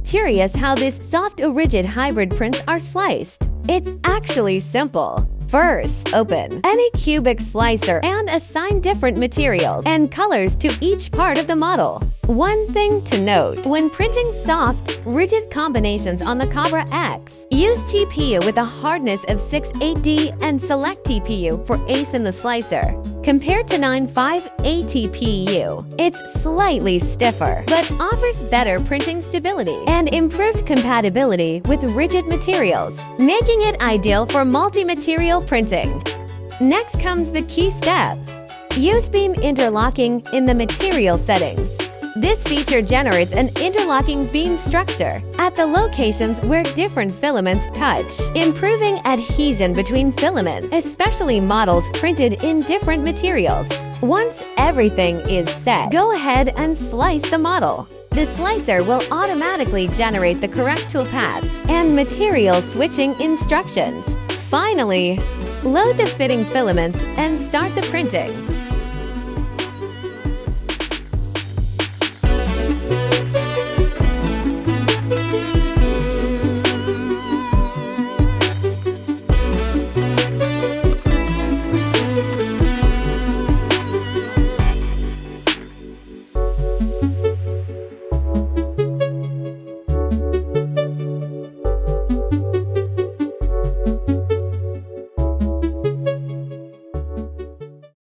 Curious how these soft rigid hybrid prints are sliced? It's actually simple. First, open Anycubic slicer and assign different materials and colors to each part of the model. One thing to note, when printing soft, rigid combinations on the Kobra X, use TPU with a hardness of 6.8D and select TPU for ace in the slicer. Compared to 9.5 ATPU, it's slightly stiffer, but offers better printing stability and improved compatibility with rigid materials, making it ideal for multi-material printing. Next comes the key step. Use beam interlocking in the material settings. This feature generates an interlocking beam structure at the locations where different filaments touch, improving adhesion between filaments, especially models printed in different materials. Once everything is set, go ahead and slice the model. The slicer will automatically generate the correct toolpaths and material switching instructions. Finally, load the fitting filaments and start the printing.